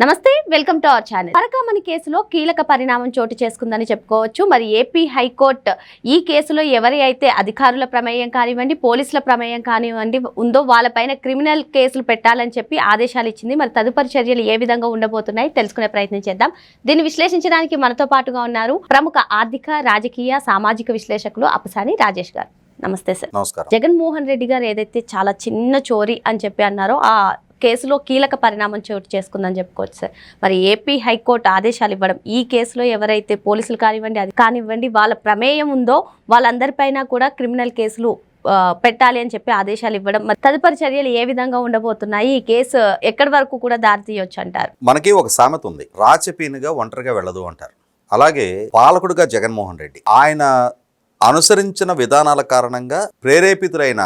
నమస్తే, welcome to our channel. Parakamani కేసులో కీలక పరిణామం చోటు చేసుకుందని చెప్పుకోవచ్చు. మరి ఏపీ హైకోర్టు ఈ కేసులో ఎవరి అయితే అధికారుల ప్రమేయం కానివ్వండి, పోలీసుల ప్రమేయం కానివ్వండి ఉందో వాళ్ళపైన క్రిమినల్ కేసులు పెట్టాలని చెప్పి ఆదేశాలు ఇచ్చింది. మరి తదుపరి చర్యలు ఏ విధంగా ఉండబోతున్నాయి తెలుసుకునే ప్రయత్నం చేద్దాం. దీన్ని విశ్లేషించడానికి మనతో పాటుగా ఉన్నారు ప్రముఖ ఆర్థిక, రాజకీయ, సామాజిక విశ్లేషకులు అప్పసాని రాజేష్ గారు. నమస్తే సార్. నమస్కారం. జగన్మోహన్ రెడ్డి గారు ఏదైతే చాలా చిన్న చోరీ అని చెప్పి అన్నారో ఆ కేసులో కీలక పరిణామం చోటు చేసుకుందని చెప్పుకోవచ్చు సార్. మరి ఏపీ హైకోర్టు ఆదేశాలు ఇవ్వడం, ఈ కేసులో ఎవరైతే పోలీసులు కానివ్వండి అది కానివ్వండి వాళ్ళ ప్రమేయం ఉందో వాళ్ళందరిపైన కూడా క్రిమినల్ కేసులు పెట్టాలి అని చెప్పి ఆదేశాలు ఇవ్వడం, మరి తదుపరి చర్యలు ఏ విధంగా ఉండబోతున్నాయి, ఈ కేసు ఎక్కడి వరకు కూడా దారి తీయొచ్చు అంటారు? మనకి ఒక సామెత ఉంది, రాచపీనుగా ఒంటరిగా వెళ్ళదు అంటారు. అలాగే పాలకుడుగా జగన్మోహన్ రెడ్డి ఆయన అనుసరించిన విధానాల కారణంగా ప్రేరేపితులైన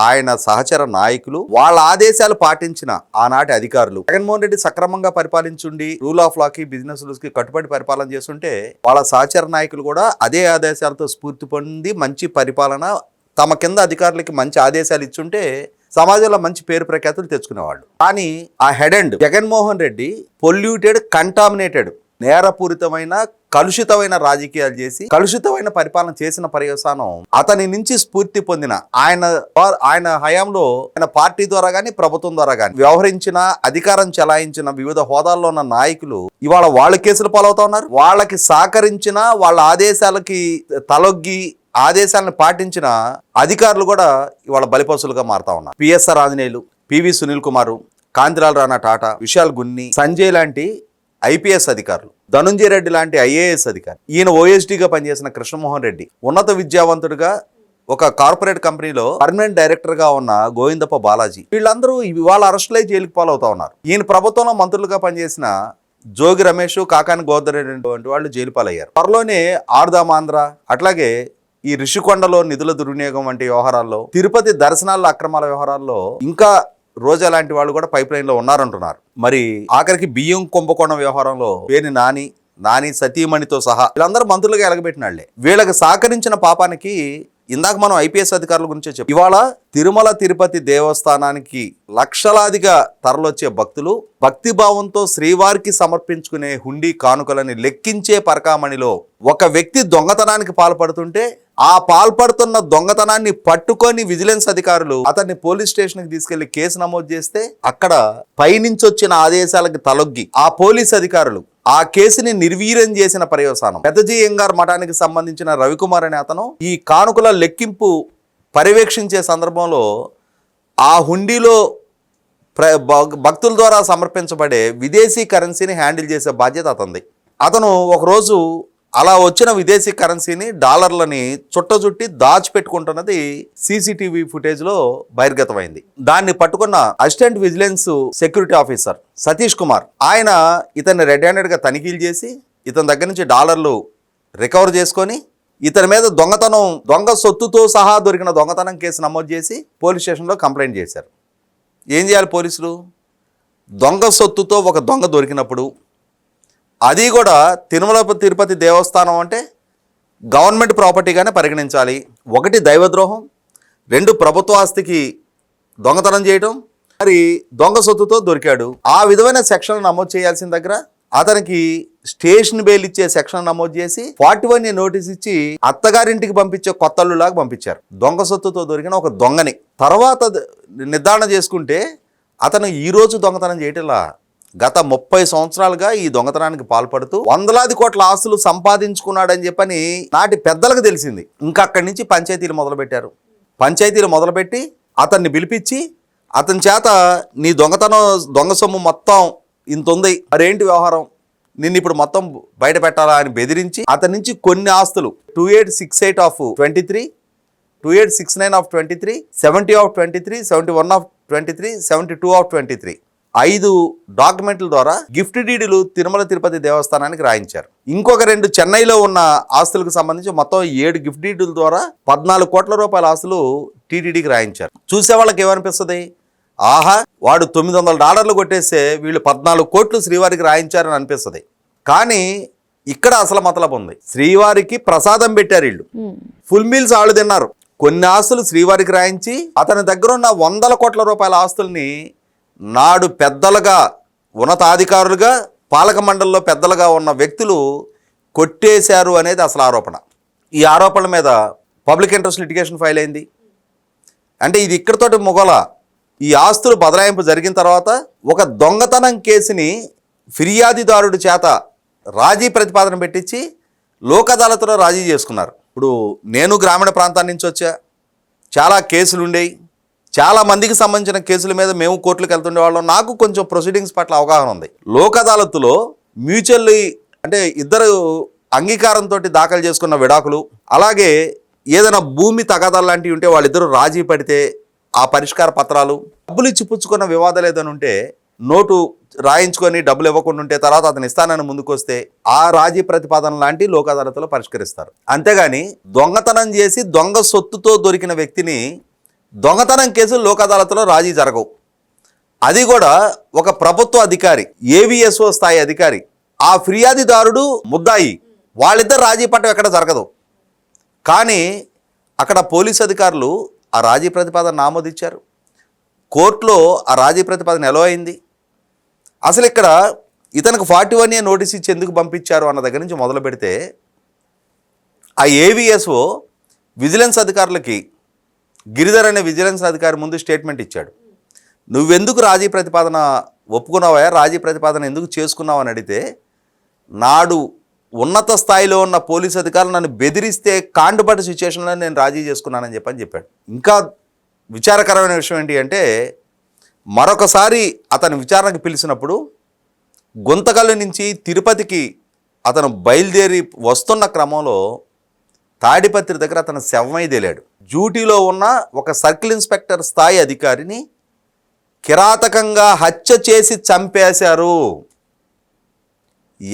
ఆయన సహచర నాయకులు వాళ్ళ ఆదేశాలు పాటించిన ఆనాటి అధికారులు జగన్మోహన్ రెడ్డి సక్రమంగా పరిపాలించుండి రూల్ ఆఫ్ లాకి, బిజినెస్ రూల్స్ కి కట్టుబడి పరిపాలన చేస్తుంటే వాళ్ళ సహచర నాయకులు కూడా అదే ఆదేశాలతో స్ఫూర్తి పొంది మంచి పరిపాలన, తమ కింద అధికారులకి మంచి ఆదేశాలు ఇచ్చుంటే సమాజంలో మంచి పేరు ప్రఖ్యాతులు తెచ్చుకునేవాళ్ళు. కానీ ఆ head and Jaganmohan Reddy polluted, contaminated, నేరపూరితమైన, కలుషితమైన రాజకీయాలు చేసి కలుషితమైన పరిపాలన చేసిన పర్యవసానం అతని నుంచి స్ఫూర్తి పొందిన ఆయన హయాంలో ఆయన పార్టీ ద్వారా గాని ప్రభుత్వం ద్వారా గాని వ్యవహరించిన, అధికారం చెలాయించిన వివిధ హోదాల్లో ఉన్న నాయకులు ఇవాళ వాళ్ళ కేసులు పాలవుతా ఉన్నారు. వాళ్ళకి సహకరించిన, వాళ్ళ ఆదేశాలకి తలొగ్గి ఆదేశాలను పాటించిన అధికారులు కూడా ఇవాళ బలిపశులుగా మారుతా ఉన్నారు. పిఎస్ఆర్ ఆంజనేయులు, పివి సునీల్ కుమారు, కాంతిలాల్ రాణా టాటా, విశాల్ గున్ని, సంజయ్ లాంటి ఐపీఎస్ అధికారులు, ధనుంజయ రెడ్డి లాంటి ఐఏఎస్ అధికారి, ఈయన ఓఎస్డీగా పనిచేసిన కృష్ణమోహన్ రెడ్డి, ఉన్నత విద్యావంతుడిగా ఒక కార్పొరేట్ కంపెనీలో పర్మనెంట్ డైరెక్టర్ గా ఉన్న గోవిందప్ప బాలాజీ, వీళ్ళందరూ ఇవాళ అరెస్టులై జైలుకి పాలవుతా ఉన్నారు. ఈయన ప్రభుత్వంలో మంత్రులుగా పనిచేసిన జోగి రమేష్, కాకాని గోవర్ధన్ వంటి వాళ్ళు జైలు పాలయ్యారు. త్వరలోనే ఆర్దామాంధ్ర, అట్లాగే ఈ రిషికొండలో నిధుల దుర్వినియోగం వంటి వ్యవహారాల్లో, తిరుపతి దర్శనాల అక్రమాల వ్యవహారాల్లో ఇంకా రోజా లాంటి వాళ్ళు కూడా పైప్ లైన్ లో ఉన్నారంటున్నారు. మరి ఆఖరికి బియ్యం కుంభకోణం వ్యవహారంలో పేరు నాని సతీమణితో సహా వీళ్ళందరూ మంత్రులుగా ఎలగబెట్టినాళ్లే. వీళ్ళకి సహకరించిన పాపానికి ఇందాక మనం ఐపీఎస్ అధికారుల గురించే చెప్పాం. ఇవాళ తిరుమల తిరుపతి దేవస్థానానికి లక్షలాదిగా తరలొచ్చే భక్తులు భక్తిభావంతో శ్రీవారికి సమర్పించుకునే హుండీ కానుకలని లెక్కించే పరకామణిలో ఒక వ్యక్తి దొంగతనానికి పాల్పడుతుంటే ఆ పాల్పడుతున్న దొంగతనాన్ని పట్టుకొని విజిలెన్స్ అధికారులు అతన్ని పోలీస్ స్టేషన్ కి తీసుకెళ్లి కేసు నమోదు చేస్తే అక్కడ పైనుంచి వచ్చిన ఆదేశాలకు తలొగ్గి ఆ పోలీస్ అధికారులు ఆ కేసుని నిర్వీర్యం చేసిన పర్యవసానం పెద్దజీయంగార్ మఠానికి సంబంధించిన రవికుమార్ అనే అతను ఈ కానుకల లెక్కింపు పర్యవేక్షించే సందర్భంలో ఆ హుండీలో భక్తుల ద్వారా సమర్పించబడే విదేశీ కరెన్సీని హ్యాండిల్ చేసే బాధ్యత అతనిది. అతను ఒకరోజు అలా వచ్చిన విదేశీ కరెన్సీని, డాలర్లని చుట్టచుట్టి దాచిపెట్టుకుంటున్నది సీసీటీవీ ఫుటేజ్ లో బహిర్గతమైంది. దాన్ని పట్టుకున్న assistant vigilance security officer Satish Kumar ఆయన ఇతన్ని రెడ్ హ్యాండెడ్ గా తనిఖీలు చేసి ఇతని దగ్గర నుంచి డాలర్లు రికవర్ చేసుకొని ఇతని మీద దొంగ సొత్తుతో సహా దొరికిన దొంగతనం కేసు నమోదు చేసి పోలీస్ స్టేషన్లో కంప్లైంట్ చేశారు. ఏం చేయాలి పోలీసులు? దొంగ సొత్తుతో ఒక దొంగ దొరికినప్పుడు, అది కూడా తిరుమల తిరుపతి దేవస్థానం అంటే గవర్నమెంట్ ప్రాపర్టీగానే పరిగణించాలి. ఒకటి దైవద్రోహం, రెండు ప్రభుత్వ ఆస్తికి దొంగతనం చేయడం, మరి దొంగ సొత్తుతో దొరికాడు. ఆ విధమైన సెక్షన్లు నమోదు చేయాల్సిన దగ్గర అతనికి స్టేషన్ బెయిల్ ఇచ్చే సెక్షన్ నమోదు చేసి 41 నోటీస్ ఇచ్చి అత్తగారింటికి పంపించే కొత్తల్లులాగా పంపించారు. దొంగ సొత్తుతో దొరికిన ఒక దొంగని తర్వాత నిర్ధారణ చేసుకుంటే అతను ఈ రోజు దొంగతనం చేయటంలా గత 30 సంవత్సరాలుగా ఈ దొంగతనానికి పాల్పడుతూ వందలాది కోట్ల ఆస్తులు సంపాదించుకున్నాడని చెప్పని నాటి పెద్దలకు తెలిసింది. ఇంకా అక్కడి నుంచి పంచాయతీలు మొదలుపెట్టారు. పంచాయతీలు మొదలుపెట్టి అతన్ని పిలిపించి అతని చేత నీ దొంగ సొమ్ము మొత్తం ఇంత ఉంది, మరేంటి వ్యవహారం, నిన్ను ఇప్పుడు మొత్తం బయట పెట్టాలా అని బెదిరించి అతని నుంచి కొన్ని ఆస్తులు 2868 of 23, 2869 of 23, 70 of 23, 71 of 23, 72 of 23 5 డాక్యుమెంట్ల ద్వారా గిఫ్ట్ డీడులు తిరుమల తిరుపతి దేవస్థానానికి రాయించారు. ఇంకొక 2 చెన్నైలో ఉన్న ఆస్తులకు సంబంధించి మొత్తం 7 గిఫ్ట్ డీడుల ద్వారా 14 కోట్ల రూపాయల ఆస్తులు టీటీడీకి రాయించారు. చూసే వాళ్ళకి ఏమనిపిస్తుంది? ఆహా, వాడు $900 కొట్టేస్తే వీళ్ళు 14 కోట్లు శ్రీవారికి రాయించారని అనిపిస్తుంది. కానీ ఇక్కడ అసలు మతలబు ఉంది. శ్రీవారికి ప్రసాదం పెట్టారు, వీళ్ళు ఫుల్ మీల్స్ వాళ్ళు తిన్నారు. కొన్ని ఆస్తులు శ్రీవారికి రాయించి అతని దగ్గర ఉన్న 100 కోట్ల రూపాయల ఆస్తుల్ని నాడు పెద్దలుగా ఉన్నతాధికారులుగా పాలక మండలిలో పెద్దలుగా ఉన్న వ్యక్తులు కొట్టేశారు అనేది అసలు ఆరోపణ. ఈ ఆరోపణల మీద పబ్లిక్ ఇంట్రెస్ట్ లిటిగేషన్ ఫైల్ అయింది. అంటే ఇది ఇక్కడితోటి మొగల. ఈ ఆస్తులు బదలాయింపు జరిగిన తర్వాత ఒక దొంగతనం కేసుని ఫిర్యాదుదారుడి చేత రాజీ ప్రతిపాదన పెట్టించి లోక్ అదాలత్లో రాజీ చేసుకున్నారు. ఇప్పుడు నేను గ్రామీణ ప్రాంతాల నుంచి వచ్చా, చాలా కేసులు ఉండేవి, చాలా మందికి సంబంధించిన కేసుల మీద మేము కోర్టులకు వెళ్తుండే వాళ్ళం. నాకు కొంచెం ప్రొసీడింగ్స్ పట్ల అవగాహన ఉంది. లోక్ అదాలత్లో మ్యూచువల్లీ అంటే ఇద్దరు అంగీకారంతో దాఖలు చేసుకున్న విడాకులు, అలాగే ఏదైనా భూమి తగాదాలు లాంటివి ఉంటే వాళ్ళిద్దరూ రాజీ పడితే ఆ పరిష్కార పత్రాలు, డబ్బులు ఇచ్చి పుచ్చుకున్న వివాదాలు ఏదైనా ఉంటే నోటు రాయించుకొని డబ్బులు ఇవ్వకుండా ఉంటే తర్వాత అతను ఇస్తానని ముందుకు వస్తే ఆ రాజీ ప్రతిపాదన లాంటి లోక్ అదాలత్లో పరిష్కరిస్తారు. అంతేగాని దొంగతనం చేసి దొంగ సొత్తుతో దొరికిన వ్యక్తిని దొంగతనం కేసులు లోక్ అదాలత్లో రాజీ జరగవు. అది కూడా ఒక ప్రభుత్వ అధికారి, ఏవిఎస్ఓ స్థాయి అధికారి, ఆ ఫిర్యాదుదారుడు ముద్దాయి, వాళ్ళిద్దరు రాజీ పట్టం ఎక్కడ జరగదు. కానీ అక్కడ పోలీసు అధికారులు ఆ రాజీ ప్రతిపాదన ఆమోదించారు. కోర్టులో ఆ రాజీ ప్రతిపాదన ఎలా అయింది, అసలు ఇక్కడ ఇతనికి 41A నోటీస్ ఇచ్చి ఎందుకు పంపించారు అన్న దగ్గర నుంచి మొదలు పెడితే ఆ ఏవిఎస్ఓ విజిలెన్స్ అధికారులకి, గిరిధర్ అనే విజిలెన్స్ అధికారి ముందు స్టేట్మెంట్ ఇచ్చాడు. నువ్వెందుకు రాజీ ప్రతిపాదన ఒప్పుకున్నావా, రాజీ ప్రతిపాదన ఎందుకు చేసుకున్నావు అని అడిగితే, నాడు ఉన్నత స్థాయిలో ఉన్న పోలీసు అధికారులు నన్ను బెదిరిస్తే కాండుపడ్డ సిచ్యువేషన్లో నేను రాజీ చేసుకున్నానని చెప్పాడు. ఇంకా విచారకరమైన విషయం ఏంటి అంటే, మరొకసారి అతను విచారణకు పిలిచినప్పుడు గుంతకల్లు నుంచి తిరుపతికి అతను బయలుదేరి వస్తున్న క్రమంలో తాడిపత్రి దగ్గర అతను శవమై తేలాడు. డ్యూటీలో ఉన్న ఒక సర్కిల్ ఇన్స్పెక్టర్ స్థాయి అధికారిని కిరాతకంగా హత్య చేసి చంపేశారు.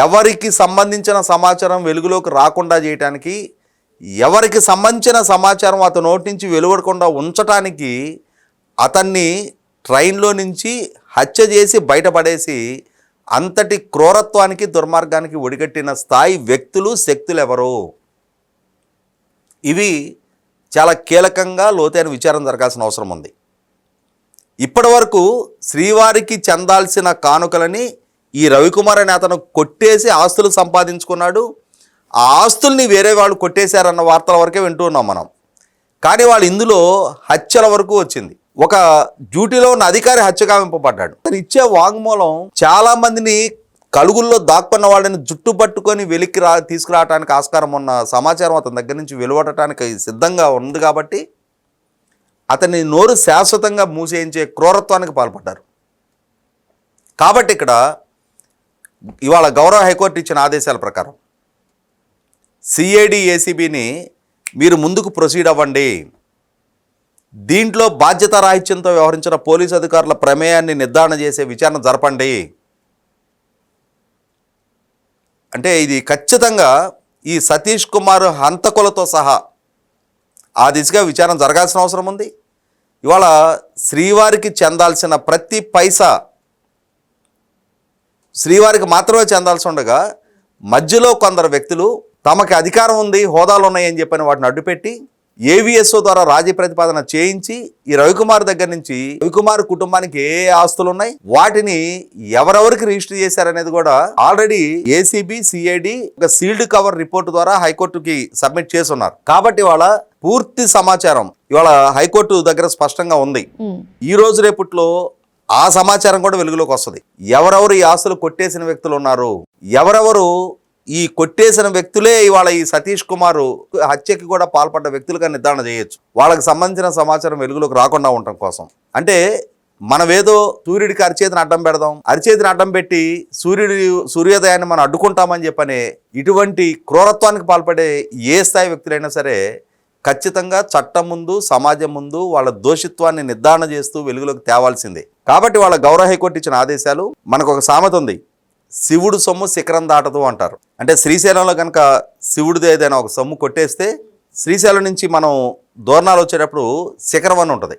ఎవరికి సంబంధించిన సమాచారం వెలుగులోకి రాకుండా చేయటానికి, ఎవరికి సంబంధించిన సమాచారం అతని నోటి నుంచి వెలువడకుండా ఉంచటానికి అతన్ని ట్రైన్లో నుంచి హత్య చేసి బయటపడేసి అంతటి క్రూరత్వానికి దుర్మార్గానికి ఒడిగట్టిన స్థాయి వ్యక్తులు, శక్తులు ఎవరు? ఇవి చాలా కీలకంగా లోతైన విచారణ జరగాల్సిన అవసరం ఉంది. ఇప్పటి వరకు శ్రీవారికి చెందాల్సిన కానుకలని ఈ రవికుమార్ అనే అతను కొట్టేసి ఆస్తులు సంపాదించుకున్నాడు. ఆ ఆస్తుల్ని వేరే వాళ్ళు కొట్టేశారన్న వార్తల వరకే వింటూ ఉన్నాం మనం. కానీ వాళ్ళు ఇందులో హత్యల వరకు వచ్చింది. ఒక డ్యూటీలో ఉన్న అధికారి హత్య గావింపబడ్డాడు. అతను ఇచ్చే వాంగ్మూలం చాలా మందిని కలుగుల్లో దాక్కున్న వాళ్ళని జుట్టు పట్టుకొని వెలికి తీసుకురావడానికి ఆస్కారం ఉన్న సమాచారం అతని దగ్గర నుంచి వెలువడటానికి సిద్ధంగా ఉంది. కాబట్టి అతని నోరు శాశ్వతంగా మూసేయించే క్రూరత్వానికి పాల్పడ్డారు. కాబట్టి ఇక్కడ ఇవాళ గౌరవ హైకోర్టు ఇచ్చిన ఆదేశాల ప్రకారం సిఐడి ఏసీబీని మీరు ముందుకు ప్రొసీడ్ అవ్వండి. దీంట్లో బాధ్యతారాహిత్యంతో వ్యవహరించిన పోలీసు అధికారుల ప్రమేయాన్ని నిర్ధారణ చేసే విచారణ జరపండి. అంటే ఇది ఖచ్చితంగా ఈ సతీష్ కుమార్ హంతకులతో సహా ఆ దిశగా విచారణ జరగాల్సిన అవసరం ఉంది. ఇవాళ శ్రీవారికి చెందాల్సిన ప్రతి పైసా శ్రీవారికి మాత్రమే చెందాల్సి ఉండగా మధ్యలో కొందరు వ్యక్తులు తమకి అధికారం ఉంది, హోదాలు ఉన్నాయని చెప్పని వాటిని అడ్డుపెట్టి ఏవిఎస్ఓ ద్వారా రాజీ ప్రతిపాదన చేయించి ఈ రవికుమార్ దగ్గర నుంచి రవికుమార్ కుటుంబానికి ఏ ఆస్తులు ఉన్నాయి, వాటిని ఎవరెవరికి రిజిస్టర్ చేశారనేది కూడా ఆల్రెడీ ఏసీబీ, సిఐడి ఒక సీల్డ్ కవర్ రిపోర్ట్ ద్వారా హైకోర్టుకి సబ్మిట్ చేసి ఉన్నారు. కాబట్టి వాళ్ళ పూర్తి సమాచారం ఇవాళ హైకోర్టు దగ్గర స్పష్టంగా ఉంది. ఈ రోజు రేపట్లో ఆ సమాచారం కూడా వెలుగులోకి వస్తుంది. ఎవరెవరు ఈ ఆస్తులు కొట్టేసిన వ్యక్తులు ఉన్నారు, ఎవరెవరు ఈ కొట్టేసిన వ్యక్తులే ఇవాళ ఈ సతీష్ కుమార్ హత్యకి కూడా పాల్పడ్డ వ్యక్తులుగా నిర్ధారణ చేయొచ్చు. వాళ్ళకి సంబంధించిన సమాచారం వెలుగులోకి రాకుండా ఉండటం కోసం. అంటే మనమేదో సూర్యుడికి అరిచేతిని అడ్డం పెడదాం, అరిచేతిని అడ్డం పెట్టి సూర్యోదయాన్ని మనం అడ్డుకుంటామని చెప్పనే ఇటువంటి క్రూరత్వానికి పాల్పడే ఏ స్థాయి వ్యక్తులైనా సరే ఖచ్చితంగా చట్టం ముందు, సమాజం ముందు వాళ్ళ దోషిత్వాన్ని నిర్ధారణ చేస్తూ వెలుగులోకి తేవాల్సిందే. కాబట్టి వాళ్ళ గౌరవ హైకోర్టు ఇచ్చిన ఆదేశాలు, మనకు ఒక సామెత ఉంది, శివుడు సొమ్ము శిఖరం దాటదు అంటారు. అంటే శ్రీశైలంలో కనుక శివుడిది ఏదైనా ఒక సొమ్ము కొట్టేస్తే శ్రీశైలం నుంచి మనం దూరణాలు వచ్చేటప్పుడు శిఖరం అని ఉంటుంది,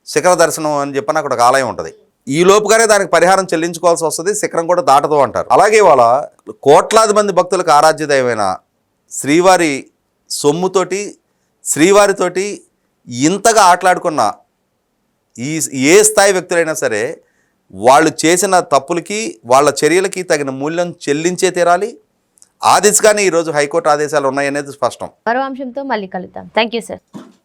శిఖర దర్శనం అని చెప్పని అక్కడ ఒక ఆలయం ఉంటుంది. ఈ లోపుగానే దానికి పరిహారం చెల్లించుకోవాల్సి వస్తుంది, శిఖరం కూడా దాటదు అంటారు. అలాగే వాళ్ళ కోట్లాది మంది భక్తులకు ఆరాధ్య దైవమైన శ్రీవారి సొమ్ముతోటి, శ్రీవారితోటి ఇంతగా ఆటలాడుకున్న ఏ స్థాయి వ్యక్తులైనా సరే వాళ్ళు చేసిన తప్పులకి వాళ్ళ చర్యలకి తగిన మూల్యం చెల్లించే తీరాలి. ఆ దిశగానే ఈరోజు హైకోర్టు ఆదేశాలు ఉన్నాయనేది స్పష్టం. మరో అంశంతో మళ్ళీ కలుద్దాం. Thank you sir.